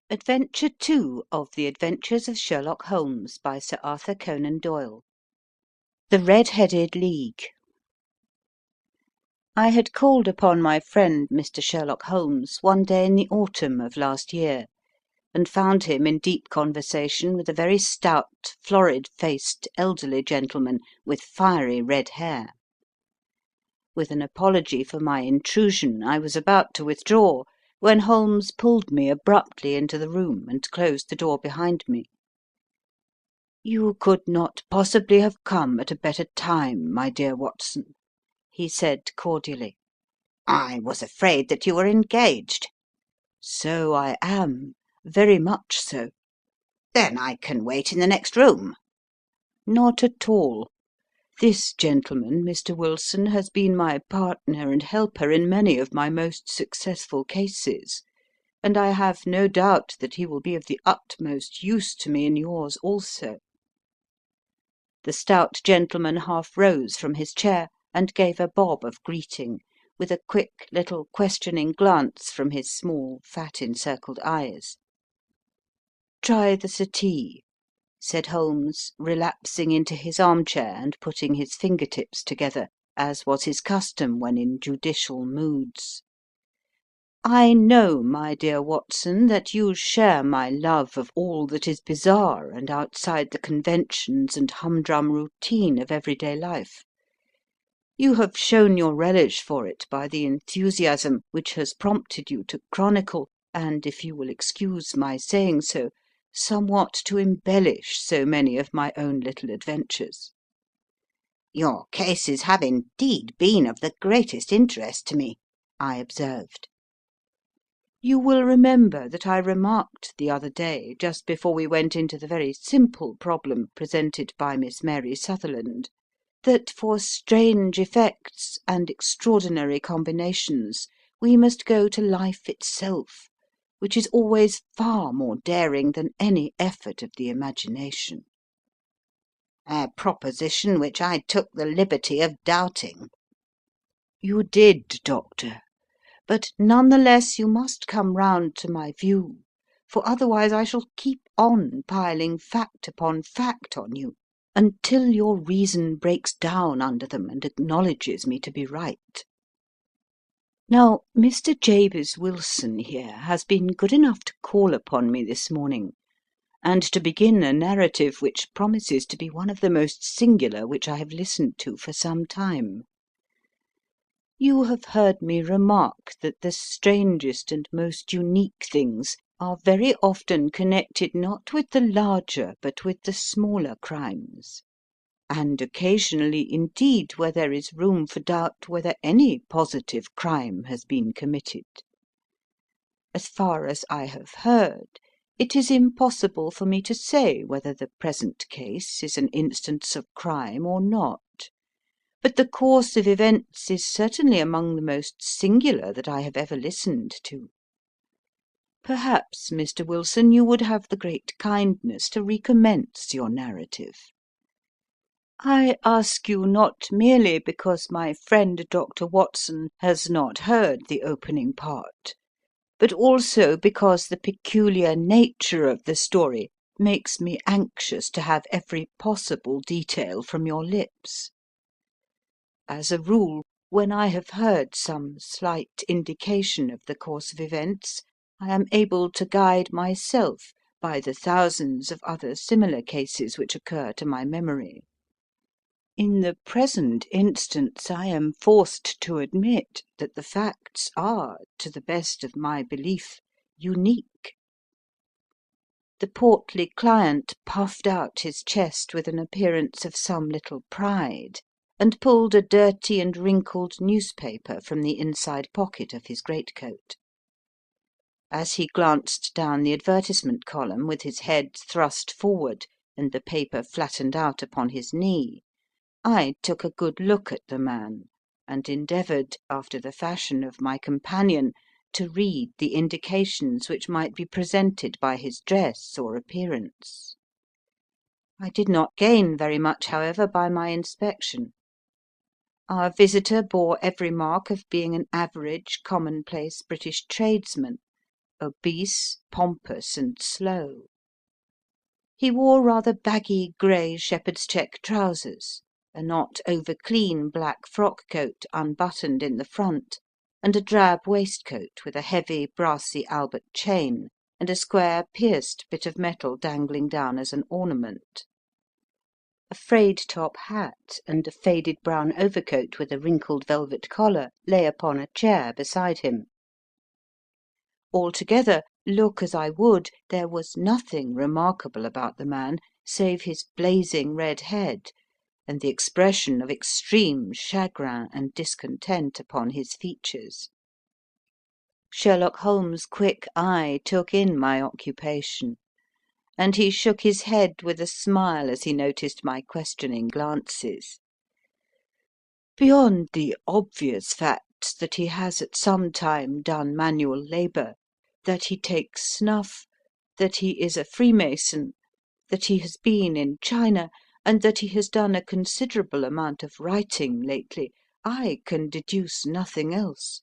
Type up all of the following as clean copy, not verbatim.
Adventure 2 of The Adventures of Sherlock Holmes by Sir Arthur Conan Doyle. The Red-Headed League. I had called upon my friend Mr. Sherlock Holmes one day in the autumn of last year, and found him in deep conversation with a very stout, florid-faced, elderly gentleman with fiery red hair. With an apology for my intrusion, I was about to withdraw, when Holmes pulled me abruptly into the room and closed the door behind me. "You could not possibly have come at a better time, my dear Watson," he said cordially. "I was afraid that you were engaged." "So I am, very much so." "Then I can wait in the next room." "Not at all. This gentleman, Mr. Wilson, has been my partner and helper in many of my most successful cases, and I have no doubt that he will be of the utmost use to me in yours also." The stout gentleman half rose from his chair and gave a bob of greeting, with a quick little questioning glance from his small, fat encircled eyes. "Try the settee," said Holmes, relapsing into his armchair and putting his fingertips together, as was his custom when in judicial moods. "I know, my dear Watson, that you share my love of all that is bizarre and outside the conventions and humdrum routine of everyday life. You have shown your relish for it by the enthusiasm which has prompted you to chronicle, and, if you will excuse my saying so, somewhat to embellish so many of my own little adventures." "Your cases have indeed been of the greatest interest to me," I observed. "You will remember that I remarked the other day, just before we went into the very simple problem presented by Miss Mary Sutherland, that for strange effects and extraordinary combinations we must go to life itself, which is always far more daring than any effort of the imagination." "A proposition which I took the liberty of doubting." "You did, Doctor. But none the less you must come round to my view, for otherwise I shall keep on piling fact upon fact on you, until your reason breaks down under them and acknowledges me to be right. Now, Mr. Jabez Wilson here has been good enough to call upon me this morning, and to begin a narrative which promises to be one of the most singular which I have listened to for some time. You have heard me remark that the strangest and most unique things are very often connected not with the larger but with the smaller crimes, and occasionally indeed where there is room for doubt whether any positive crime has been committed. As far as I have heard, it is impossible for me to say whether the present case is an instance of crime or not. But the course of events is certainly among the most singular that I have ever listened to. Perhaps, Mr. Wilson, you would have the great kindness to recommence your narrative. I ask you not merely because my friend Dr. Watson has not heard the opening part, but also because the peculiar nature of the story makes me anxious to have every possible detail from your lips. As a rule, when I have heard some slight indication of the course of events, I am able to guide myself by the thousands of other similar cases which occur to my memory. In the present instance, I am forced to admit that the facts are, to the best of my belief, unique." The portly client puffed out his chest with an appearance of some little pride, and pulled a dirty and wrinkled newspaper from the inside pocket of his greatcoat. As he glanced down the advertisement column with his head thrust forward and the paper flattened out upon his knee, I took a good look at the man, and endeavoured, after the fashion of my companion, to read the indications which might be presented by his dress or appearance. I did not gain very much, however, by my inspection. Our visitor bore every mark of being an average, commonplace British tradesman, obese, pompous, and slow. He wore rather baggy grey shepherd's check trousers, a not over clean black frock coat unbuttoned in the front, and a drab waistcoat with a heavy brassy Albert chain and a square pierced bit of metal dangling down as an ornament. A frayed top hat and a faded brown overcoat with a wrinkled velvet collar lay upon a chair beside him. Altogether, look as I would, there was nothing remarkable about the man save his blazing red head and the expression of extreme chagrin and discontent upon his features. Sherlock Holmes' quick eye took in my occupation, and he shook his head with a smile as he noticed my questioning glances. Beyond the obvious facts that he has at some time done manual labour, that he takes snuff, that he is a Freemason, that he has been in China, and that he has done a considerable amount of writing lately, I can deduce nothing else.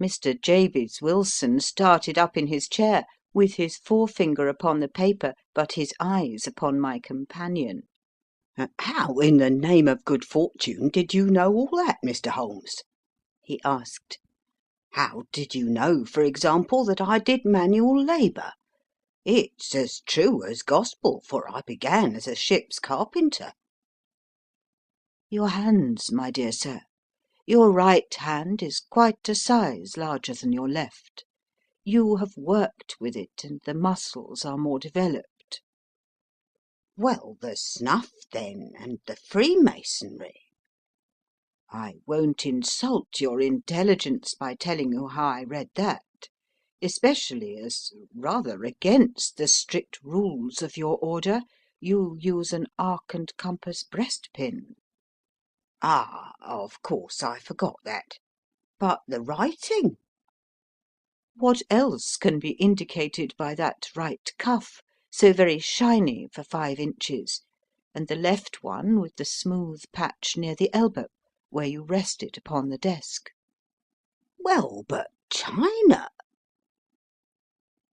Mr. Javis Wilson started up in his chair, with his forefinger upon the paper, but his eyes upon my companion. "How in the name of good fortune did you know all that, Mr. Holmes?" he asked. "How did you know, for example, that I did manual labour? It's as true as gospel, for I began as a ship's carpenter." Your hands, my dear sir. Your right hand is quite a size larger than your left. You have worked with it, and the muscles are more developed. "Well, the snuff, then, and the Freemasonry?" I won't insult your intelligence by telling you how I read that, especially as, rather against the strict rules of your order, you use an arc and compass breastpin. "Ah, of course, I forgot that. But the writing?" What else can be indicated by that right cuff, so very shiny for 5 inches, and the left one with the smooth patch near the elbow, where you rest it upon the desk? "Well, but China?"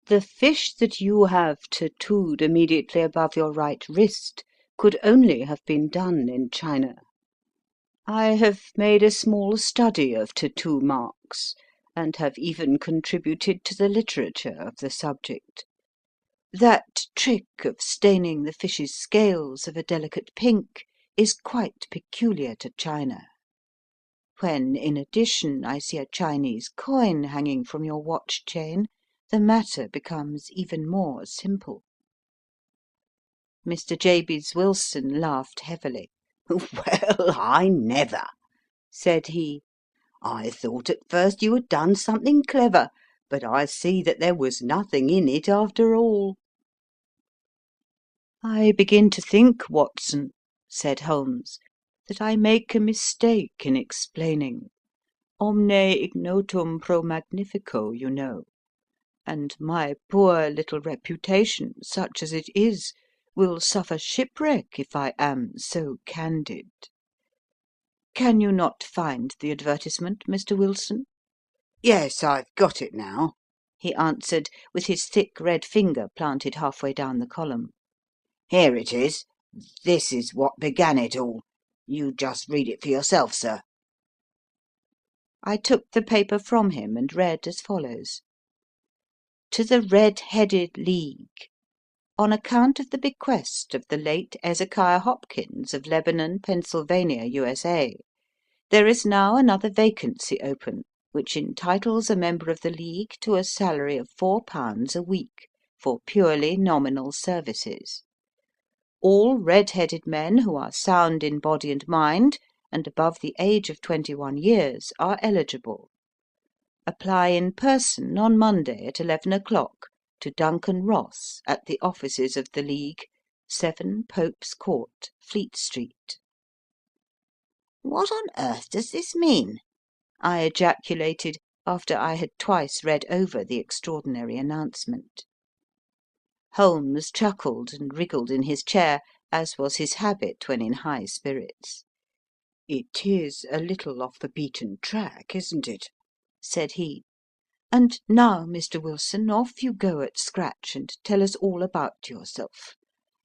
The fish that you have tattooed immediately above your right wrist could only have been done in China. I have made a small study of tattoo marks, and have even contributed to the literature of the subject. That trick of staining the fish's scales of a delicate pink is quite peculiar to China. When, in addition, I see a Chinese coin hanging from your watch chain, the matter becomes even more simple. Mr. Jabies Wilson laughed heavily. "Well, I never!" said he. "I thought at first you had done something clever, but I see that there was nothing in it after all." I begin to think, Watson, said Holmes, that I make a mistake in explaining. Omne ignotum pro magnifico, you know, and my poor little reputation, such as it is, will suffer shipwreck if I am so candid. Can you not find the advertisement, Mr. Wilson? "Yes, I've got it now," he answered, with his thick red finger planted halfway down the column. "Here it is. This is what began it all. You just read it for yourself, sir." I took the paper from him and read as follows: To the Red-Headed League. On account of the bequest of the late Ezekiah Hopkins of Lebanon, Pennsylvania, USA, there is now another vacancy open, which entitles a member of the League to a salary of £4 a week for purely nominal services. All red-headed men who are sound in body and mind, and above the age of 21 years, are eligible. Apply in person on Monday at 11 o'clock to Duncan Ross at the offices of the League, 7 Pope's Court, Fleet Street. "What on earth does this mean?" I ejaculated after I had twice read over the extraordinary announcement. Holmes chuckled and wriggled in his chair, as was his habit when in high spirits. "It is a little off the beaten track, isn't it?" said he. And now, Mr. Wilson, off you go at scratch and tell us all about yourself,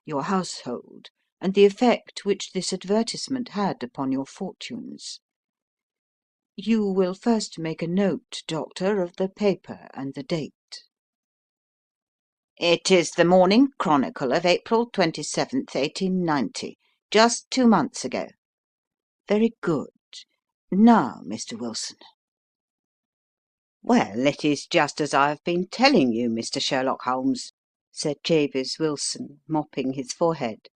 your household, and the effect which this advertisement had upon your fortunes. You will first make a note, Doctor, of the paper and the date. It is the Morning Chronicle of April 27th, 1890, just 2 months ago. Very good. Now, Mr. Wilson. Well, it is just as I have been telling you, Mr. Sherlock Holmes, said Jabez Wilson, mopping his forehead.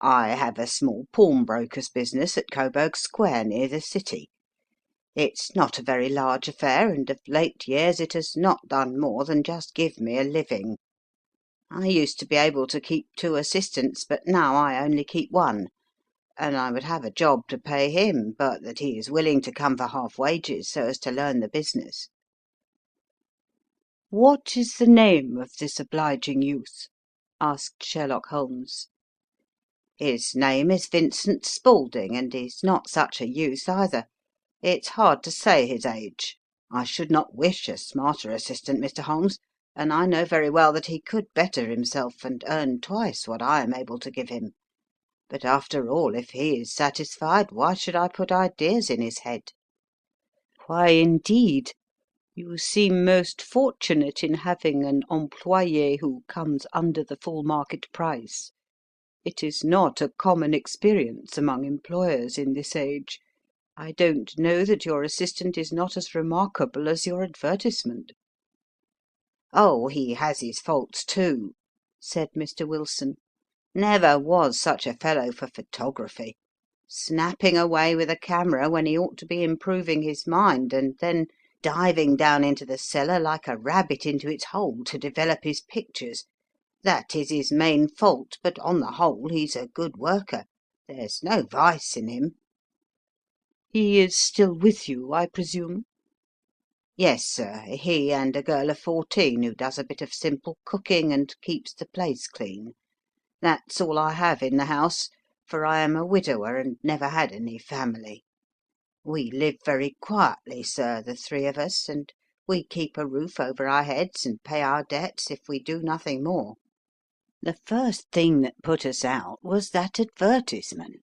I have a small pawnbroker's business at Coburg Square, near the city. It's not a very large affair, and of late years it has not done more than just give me a living. I used to be able to keep 2 assistants, but now I only keep 1, and I would have a job to pay him, but that he is willing to come for half wages so as to learn the business. What is the name of this obliging youth? Asked Sherlock Holmes. His name is Vincent Spaulding, and he's not such a youth either. It's hard to say his age. I should not wish a smarter assistant, Mr. Holmes, and I know very well that he could better himself and earn twice what I am able to give him. But after all, if he is satisfied, why should I put ideas in his head? Why, indeed? You seem most fortunate in having an employé who comes under the full market price. It is not a common experience among employers in this age. I don't know that your assistant is not as remarkable as your advertisement. Oh, he has his faults too, said Mr. Wilson. Never was such a fellow for photography. Snapping away with a camera when he ought to be improving his mind, and then diving down into the cellar like a rabbit into its hole to develop his pictures. That is his main fault, but on the whole he's a good worker. There's no vice in him. He is still with you, I presume? Yes, sir, he and a girl of 14 who does a bit of simple cooking and keeps the place clean. That's all I have in the house, for I am a widower and never had any family. We live very quietly, sir, the 3 of us, and we keep a roof over our heads and pay our debts if we do nothing more. The first thing that put us out was that advertisement.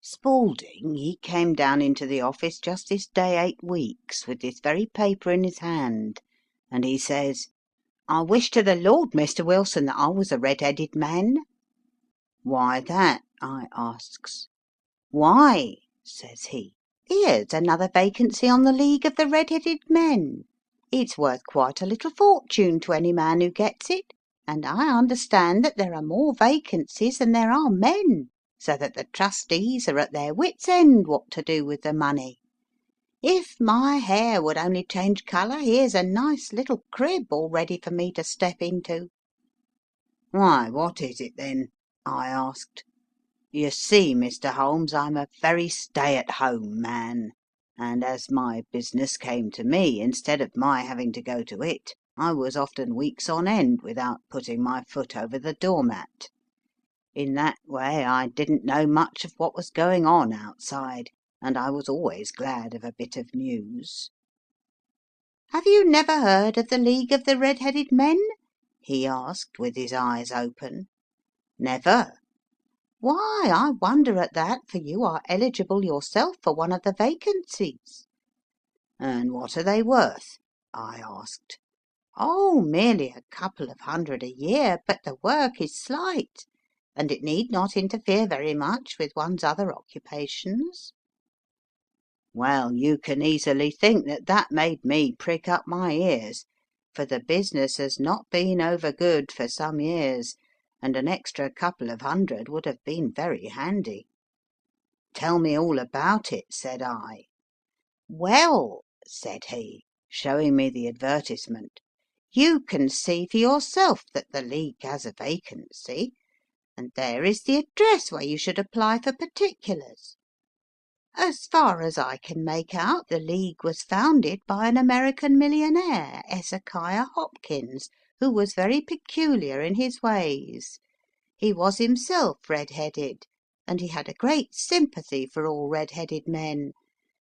Spaulding, he came down into the office just this day 8 weeks with this very paper in his hand, and he says, "I wish to the Lord, Mr. Wilson, that I was a red-headed man." "Why that?" I asks. "Why," says he, "here's another vacancy on the League of the Red-Headed Men. It's worth quite a little fortune to any man who gets it, and I understand that there are more vacancies than there are men, so that the trustees are at their wits' end what to do with the money. If my hair would only change colour, here's a nice little crib all ready for me to step into." "Why, what is it then?" I asked. "You see, Mr. Holmes, I'm a very stay-at-home man, and as my business came to me instead of my having to go to it, I was often weeks on end without putting my foot over the doormat. In that way I didn't know much of what was going on outside, and I was always glad of a bit of news." "Have you never heard of the League of the Red-Headed Men?" he asked, with his eyes open. "Never." "Why, I wonder at that, for you are eligible yourself for one of the vacancies." "And what are they worth?" I asked. "Oh, merely a couple of hundred a year, but the work is slight, and it need not interfere very much with one's other occupations." Well, you can easily think that that made me prick up my ears, for the business has not been over good for some years, and an extra couple of hundred would have been very handy. "Tell me all about it," said I. "Well," said he, showing me the advertisement, "you can see for yourself that the League has a vacancy, and there is the address where you should apply for particulars. As far as I can make out, the League was founded by an American millionaire, Ezekiah Hopkins, who was very peculiar in his ways. He was himself red-headed, and he had a great sympathy for all red-headed men,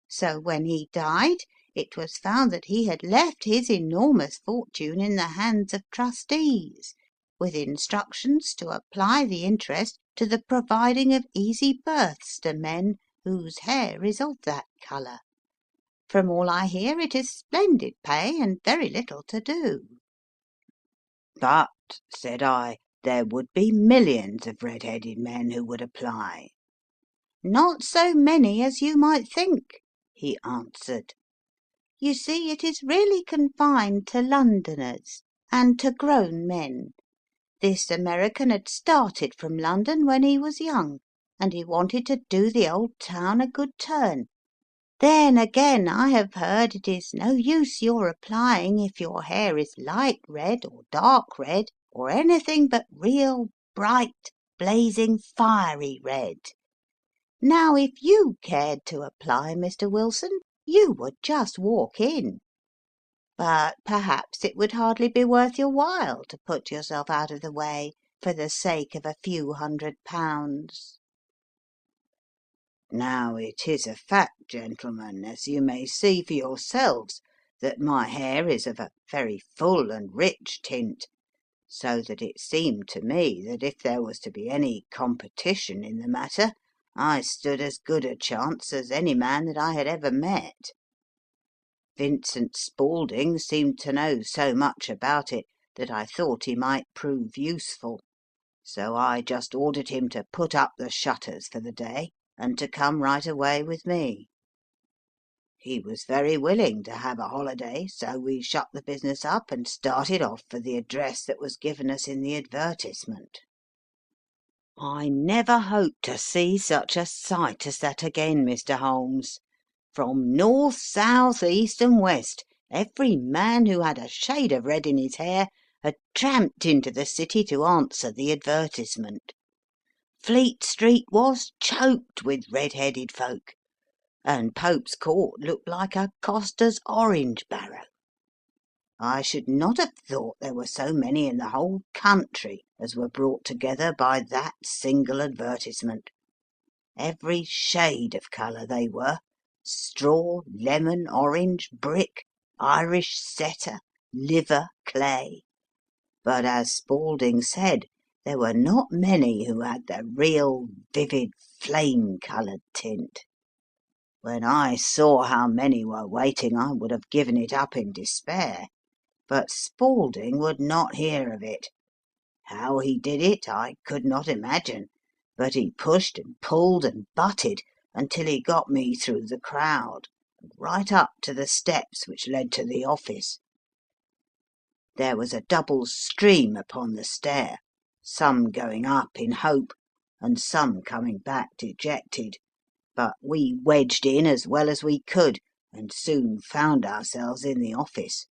so when he died it was found that he had left his enormous fortune in the hands of trustees, with instructions to apply the interest to the providing of easy berths to men whose hair is of that colour. From all I hear, it is splendid pay and very little to do." "But," said I, "there would be millions of red-headed men who would apply." "Not so many as you might think," he answered. "You see, it is really confined to Londoners, and to grown men. This American had started from London when he was young, and he wanted to do the old town a good turn. Then again, I have heard it is no use your applying if your hair is light red or dark red, or anything but real bright, blazing, fiery red. Now, if you cared to apply, Mr. Wilson, you would just walk in. But perhaps it would hardly be worth your while to put yourself out of the way for the sake of a few £100. Now it is a fact, gentlemen, as you may see for yourselves, that my hair is of a very full and rich tint, so that it seemed to me that if there was to be any competition in the matter, I stood as good a chance as any man that I had ever met. Vincent Spaulding seemed to know so much about it that I thought he might prove useful, so I just ordered him to put up the shutters for the day and to come right away with me. He was very willing to have a holiday, so we shut the business up and started off for the address that was given us in the advertisement. I never hope to see such a sight as that again, Mr. Holmes. From north, south, east, and west, every man who had a shade of red in his hair had tramped into the city to answer the advertisement. Fleet Street was choked with red-headed folk, and Pope's Court looked like a coster's orange barrow. I should not have thought there were so many in the whole country as were brought together by that single advertisement. Every shade of colour they were: straw, lemon, orange, brick, Irish setter, liver, clay. But as Spaulding said, there were not many who had the real vivid flame coloured tint. When I saw how many were waiting, I would have given it up in despair, but Spaulding would not hear of it. How he did it I could not imagine, but he pushed and pulled and butted until he got me through the crowd, and right up to the steps which led to the office. There was a double stream upon the stair, some going up in hope, and some coming back dejected, but we wedged in as well as we could, and soon found ourselves in the office.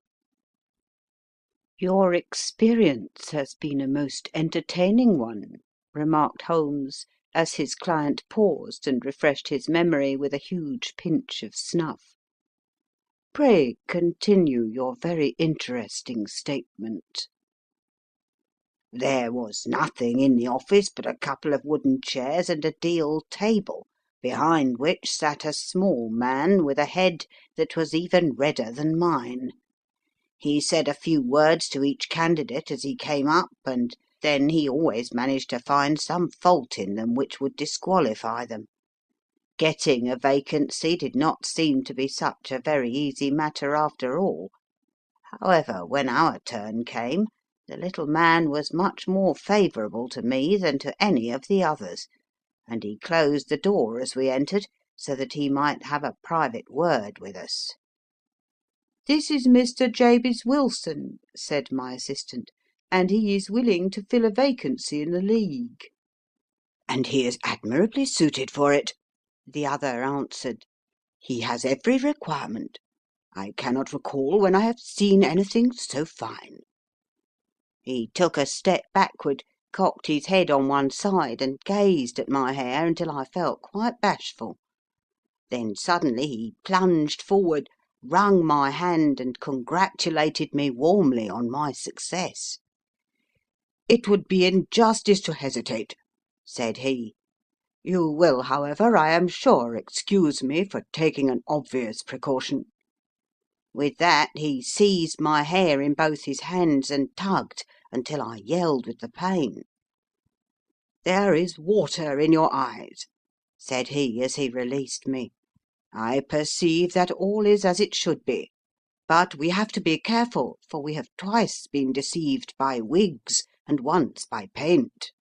"Your experience has been a most entertaining one," remarked Holmes, as his client paused and refreshed his memory with a huge pinch of snuff. "Pray continue your very interesting statement." There was nothing in the office but a couple of wooden chairs and a deal table, behind which sat a small man with a head that was even redder than mine. He said a few words to each candidate as he came up, and then he always managed to find some fault in them which would disqualify them. Getting a vacancy did not seem to be such a very easy matter after all. However, when our turn came, the little man was much more favourable to me than to any of the others, and he closed the door as we entered so that he might have a private word with us. "This is Mr. Jabez Wilson," said my assistant, "and he is willing to fill a vacancy in the League." "And he is admirably suited for it," the other answered. "He has every requirement. I cannot recall when I have seen anything so fine." He took a step backward, cocked his head on one side, and gazed at my hair until I felt quite bashful. Then suddenly he plunged forward, wrung my hand, and congratulated me warmly on my success. "It would be injustice to hesitate," said he. "You will, however, I am sure, excuse me for taking an obvious precaution. With that he seized my hair in both his hands and tugged until I yelled with the pain. "There is water in your eyes," said he as he released me. "I perceive that all is as it should be. But we have to be careful, for we have twice been deceived by wigs and once by paint.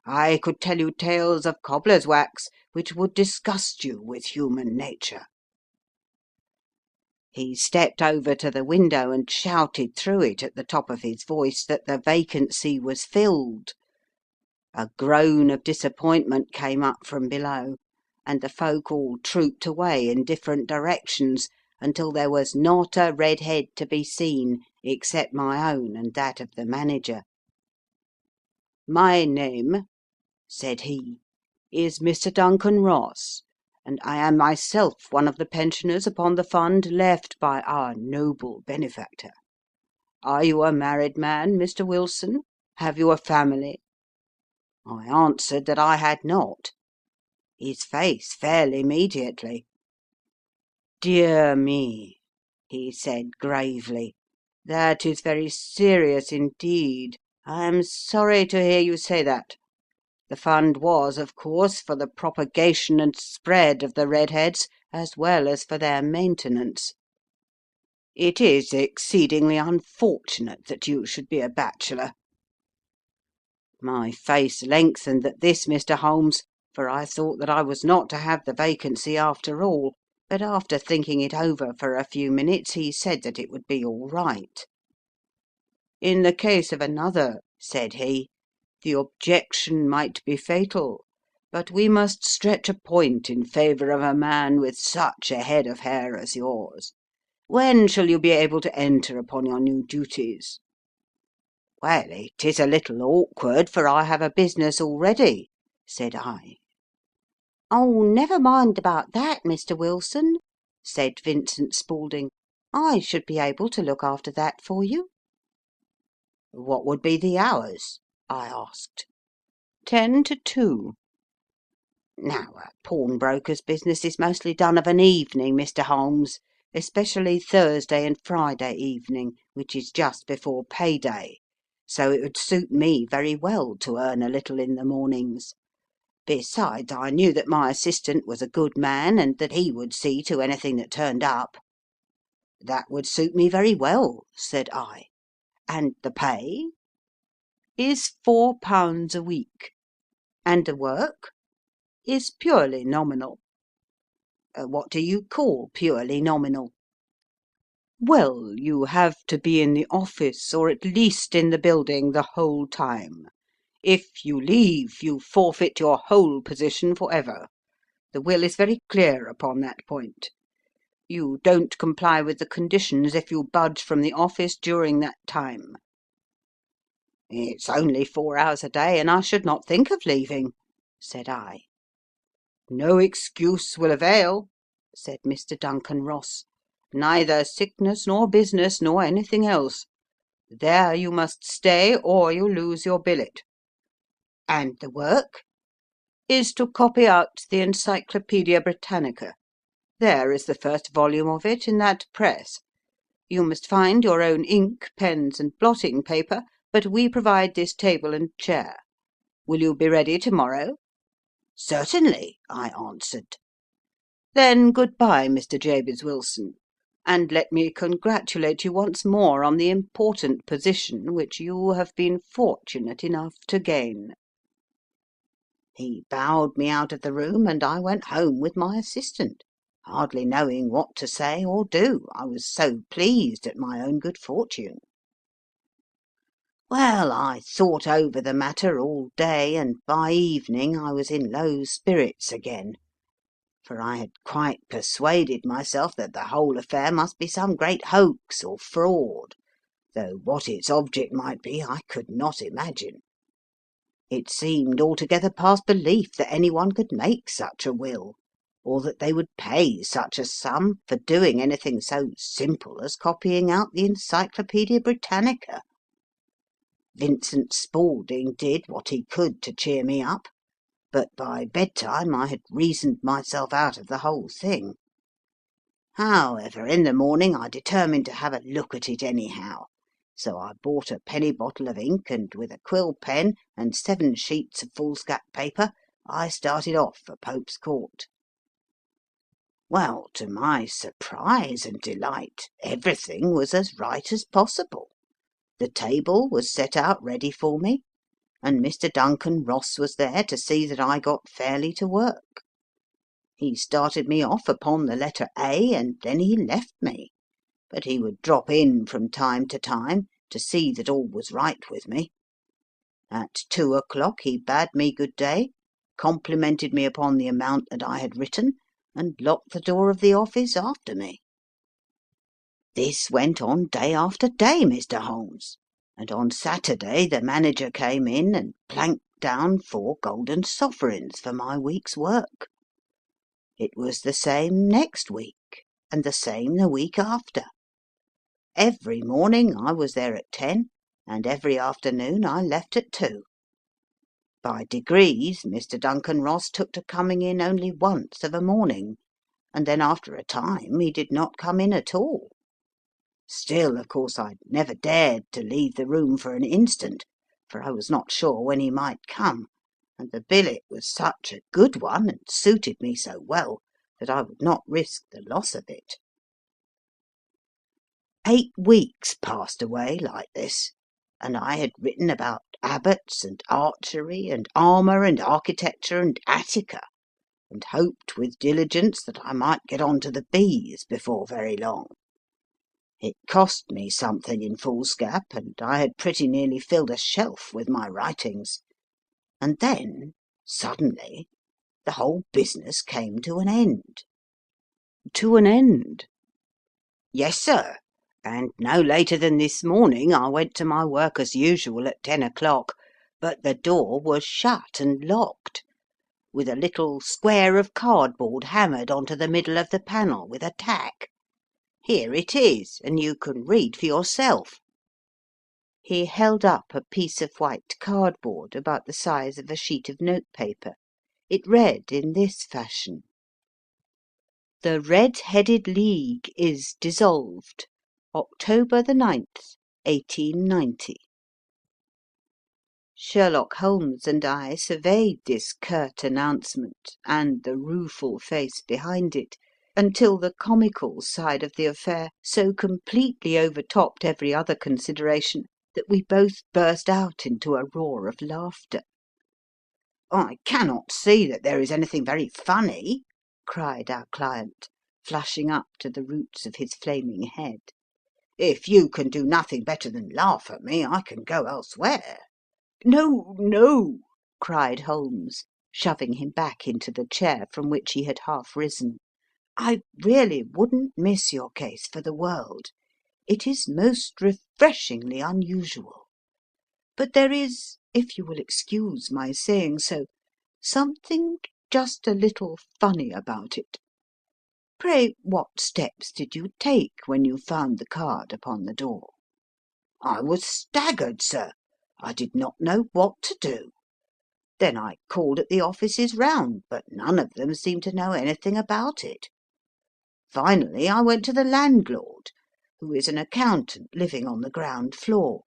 I could tell you tales of cobbler's wax which would disgust you with human nature." He stepped over to the window and shouted through it at the top of his voice that the vacancy was filled. A groan of disappointment came up from below, and the folk all trooped away in different directions until there was not a red head to be seen except my own and that of the manager. "My name," said he, "is Mr. Duncan Ross, and I am myself one of the pensioners upon the fund left by our noble benefactor. Are you a married man, Mr. Wilson? Have you a family?" I answered that I had not. His face fell immediately. "Dear me," he said gravely, "that is very serious indeed. I am sorry to hear you say that. The fund was, of course, for the propagation and spread of the Redheads, as well as for their maintenance. It is exceedingly unfortunate that you should be a bachelor." My face lengthened at this, Mr. Holmes, for I thought that I was not to have the vacancy after all, but after thinking it over for a few minutes he said that it would be all right. "In the case of another," said he, "the objection might be fatal, but we must stretch a point in favour of a man with such a head of hair as yours. When shall you be able to enter upon your new duties?" "Well, it is a little awkward, for I have a business already," said I. "Oh, never mind about that, Mr. Wilson," said Vincent Spaulding. "I should be able to look after that for you." "What would be the hours?" I asked. 10 to 2. Now, a pawnbroker's business is mostly done of an evening, Mr. Holmes, especially Thursday and Friday evening, which is just before pay day, so it would suit me very well to earn a little in the mornings. Besides, I knew that my assistant was a good man, and that he would see to anything that turned up. "That would suit me very well," said I. "And the pay?" "Is £4 a week." "And the work?" "Is purely nominal." "What do you call purely nominal?" "Well, you have to be in the office, or at least in the building, the whole time. If you leave, you forfeit your whole position for ever. The will is very clear upon that point. You don't comply with the conditions if you budge from the office during that time." "It's only 4 hours a day, and I should not think of leaving," said I. "No excuse will avail," said Mr. Duncan Ross, "neither sickness nor business nor anything else. There you must stay, or you lose your billet." "And the work?" "Is to copy out the Encyclopaedia Britannica. There is the first volume of it in that press. You must find your own ink, pens, and blotting paper, but we provide this table and chair. Will you be ready to morrow?" "Certainly," I answered. "Then good bye, Mr. Jabez Wilson, and let me congratulate you once more on the important position which you have been fortunate enough to gain." He bowed me out of the room, and I went home with my assistant, hardly knowing what to say or do, I was so pleased at my own good fortune. Well, I thought over the matter all day, and by evening I was in low spirits again, for I had quite persuaded myself that the whole affair must be some great hoax or fraud, though what its object might be I could not imagine. It seemed altogether past belief that anyone could make such a will, or that they would pay such a sum for doing anything so simple as copying out the Encyclopaedia Britannica. Vincent Spaulding did what he could to cheer me up, but by bedtime I had reasoned myself out of the whole thing. However, in the morning I determined to have a look at it anyhow, so I bought a penny bottle of ink, and with a quill pen and 7 sheets of foolscap paper I started off for Pope's Court. Well, to my surprise and delight, everything was as right as possible. The table was set out ready for me, and Mr. Duncan Ross was there to see that I got fairly to work. He started me off upon the letter A, and then he left me, but he would drop in from time to see that all was right with me. At 2 o'clock he bade me good day, complimented me upon the amount that I had written, and locked the door of the office after me. This went on day after day, Mr. Holmes, and on Saturday the manager came in and planked down 4 golden sovereigns for my week's work. It was the same next week, and the same the week after. Every morning I was there at 10, and every afternoon I left at 2. By degrees Mr. Duncan Ross took to coming in only once of a morning, and then after a time he did not come in at all. Still, of course, I never dared to leave the room for an instant, for I was not sure when he might come, and the billet was such a good one, and suited me so well, that I would not risk the loss of it. 8 weeks passed away like this, and I had written about abbots and archery and armour and architecture and Attica, and hoped with diligence that I might get on to the bees before very long. It cost me something in foolscap, and I had pretty nearly filled a shelf with my writings, and then, suddenly, the whole business came to an end. To an end? Yes, sir, and no later than this morning I went to my work as usual at 10 o'clock, but the door was shut and locked, with a little square of cardboard hammered onto the middle of the panel with a tack. Here it is, and you can read for yourself." He held up a piece of white cardboard about the size of a sheet of notepaper. It read in this fashion: "The Red-Headed League is dissolved. October the 9th, 1890." Sherlock Holmes and I surveyed this curt announcement, and the rueful face behind it, until the comical side of the affair so completely overtopped every other consideration that we both burst out into a roar of laughter. "I cannot see that there is anything very funny," cried our client, flushing up to the roots of his flaming head. "If you can do nothing better than laugh at me, I can go elsewhere." "No, no," cried Holmes, shoving him back into the chair from which he had half risen. "I really wouldn't miss your case for the world. It is most refreshingly unusual. But there is, if you will excuse my saying so, something just a little funny about it. Pray, what steps did you take when you found the card upon the door?" "I was staggered, sir. I did not know what to do. Then I called at the offices round, but none of them seemed to know anything about it. Finally I went to the landlord, who is an accountant living on the ground floor,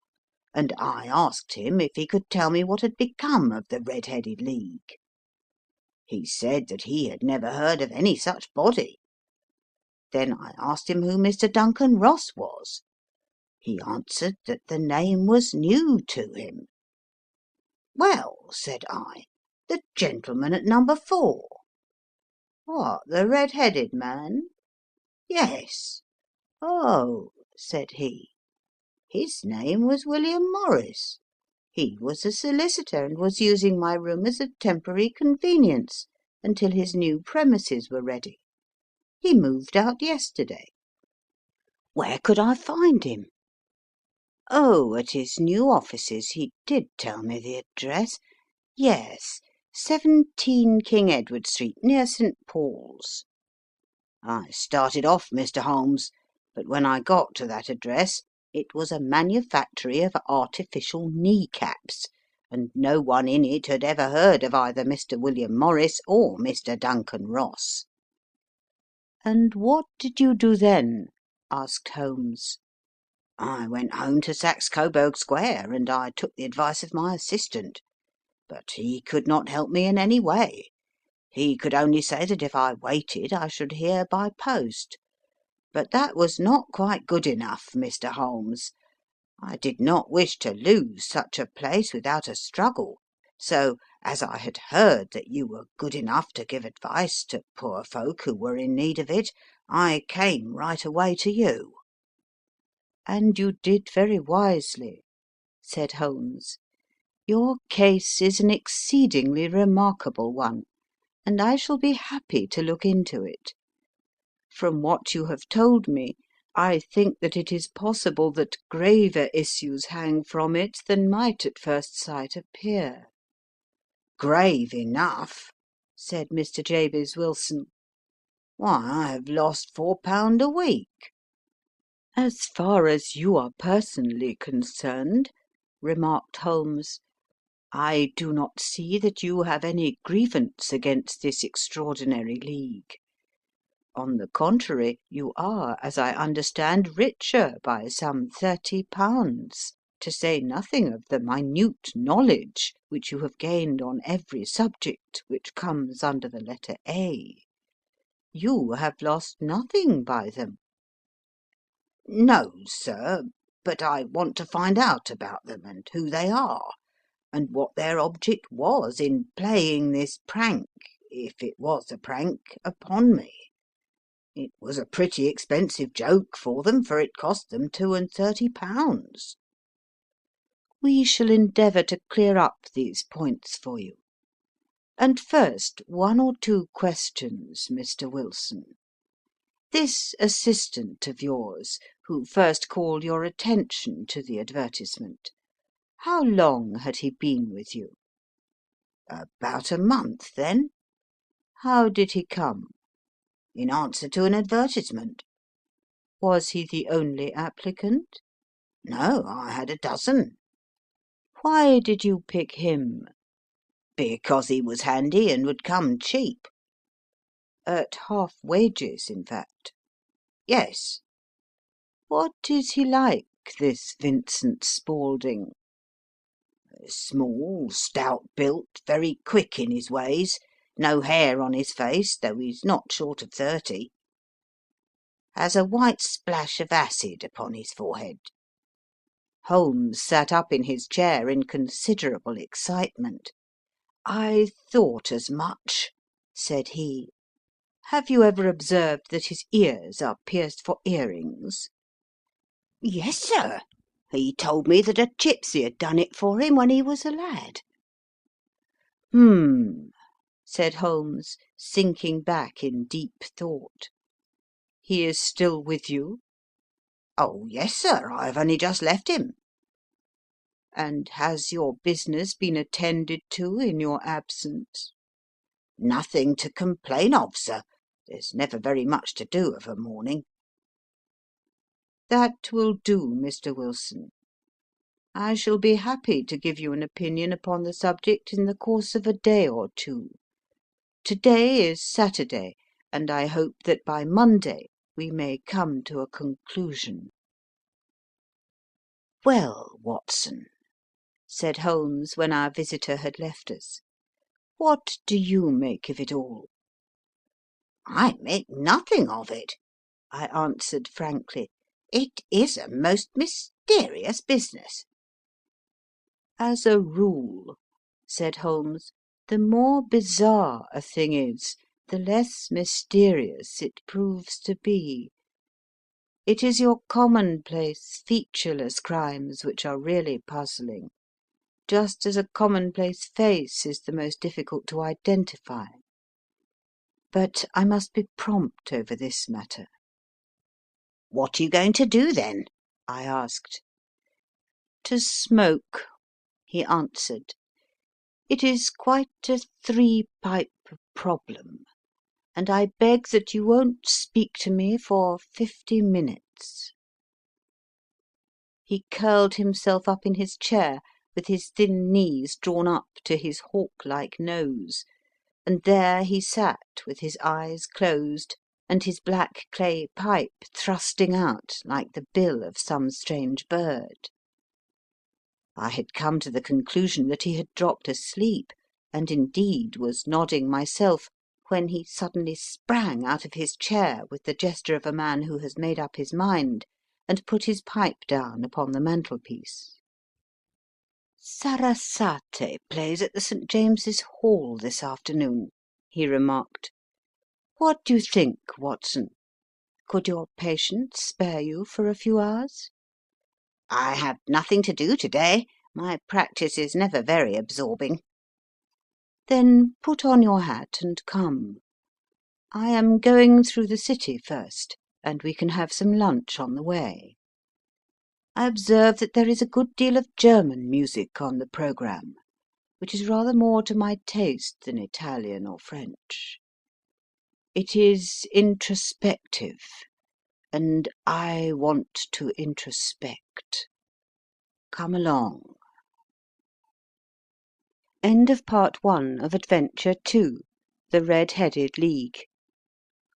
and I asked him if he could tell me what had become of the Red-Headed League. He said that he had never heard of any such body. Then I asked him who Mr. Duncan Ross was. He answered that the name was new to him. "Well," said I, "the gentleman at number 4. "What, the red-headed man?" "Yes." "Oh," said he, "his name was William Morris. He was a solicitor, and was using my room as a temporary convenience until his new premises were ready. He moved out yesterday." "Where could I find him?" "Oh, at his new offices. He did tell me the address. Yes, 17 King Edward Street, near St. Paul's." I started off, Mr. Holmes, but when I got to that address it was a manufactory of artificial knee-caps, and no one in it had ever heard of either Mr. William Morris or Mr. Duncan Ross. "And what did you do then?" asked Holmes. I went home to Saxe Coburg Square, and I took the advice of my assistant. But he could not help me in any way. He could only say that if I waited I should hear by post. But that was not quite good enough, Mr. Holmes. I did not wish to lose such a place without a struggle, so, as I had heard that you were good enough to give advice to poor folk who were in need of it, I came right away to you." "And you did very wisely," said Holmes. "Your case is an exceedingly remarkable one, and I shall be happy to look into it. From what you have told me, I think that it is possible that graver issues hang from it than might at first sight appear." "Grave enough," said Mr. Jabez Wilson. "Why, I have lost £4 a week." "As far as you are personally concerned," remarked Holmes, "I do not see that you have any grievance against this extraordinary league. On the contrary, you are, as I understand, richer by some £30, to say nothing of the minute knowledge which you have gained on every subject which comes under the letter A. You have lost nothing by them." "No, sir, but I want to find out about them, and who they are, and what their object was in playing this prank, if it was a prank, upon me. It was a pretty expensive joke for them, for it cost them £32. "We shall endeavour to clear up these points for you. And first, one or two questions, Mr. Wilson. This assistant of yours, who first called your attention to the advertisement, how long had he been with you?" About a month, then. "How did he come?" In answer to an advertisement." "Was he the only applicant?" "No, I had a dozen." "Why did you pick him?" "Because he was handy and would come cheap." "At half wages, in fact?" "Yes." "What is he like, this Vincent Spaulding?" "Small, stout built, very quick in his ways, no hair on his face, though he's not short of 30. Has a white splash of acid upon his forehead." Holmes sat up in his chair in considerable excitement. "I thought as much," said he. "Have you ever observed that his ears are pierced for earrings?" "Yes, sir. He told me that a gipsy had done it for him when he was a lad." "Hmm," said Holmes, sinking back in deep thought. "He is still with you?" "Oh, yes, sir. I have only just left him." "And has your business been attended to in your absence?" "Nothing to complain of, sir. There's never very much to do of a morning." "That will do, Mr. Wilson. I shall be happy to give you an opinion upon the subject in the course of a day or two. To-day is Saturday, and I hope that by Monday we may come to a conclusion." "Well, Watson," said Holmes when our visitor had left us, "what do you make of it all?" "I make nothing of it," I answered frankly. "It is a most mysterious business." "As a rule," said Holmes, "the more bizarre a thing is, the less mysterious it proves to be. It is your commonplace, featureless crimes which are really puzzling, just as a commonplace face is the most difficult to identify. But I must be prompt over this matter." "What are you going to do, then?" I asked. "To smoke," he answered. "It is quite a three-pipe problem, and I beg that you won't speak to me for 50 minutes." He curled himself up in his chair, with his thin knees drawn up to his hawk like nose, and there he sat with his eyes closed and his black clay pipe thrusting out like the bill of some strange bird. I had come to the conclusion that he had dropped asleep, and indeed was nodding myself, when he suddenly sprang out of his chair with the gesture of a man who has made up his mind, and put his pipe down upon the mantelpiece. "Sarasate plays at the St. James's Hall this afternoon," he remarked. "What do you think, Watson? Could your patient spare you for a few hours?" "I have nothing to do to day. My practice is never very absorbing." "Then put on your hat and come. I am going through the city first, and we can have some lunch on the way. I observe that there is a good deal of German music on the programme, which is rather more to my taste than Italian or French. It is introspective, and I want to introspect. Come along." End of Part One of Adventure 2, The Red-Headed League.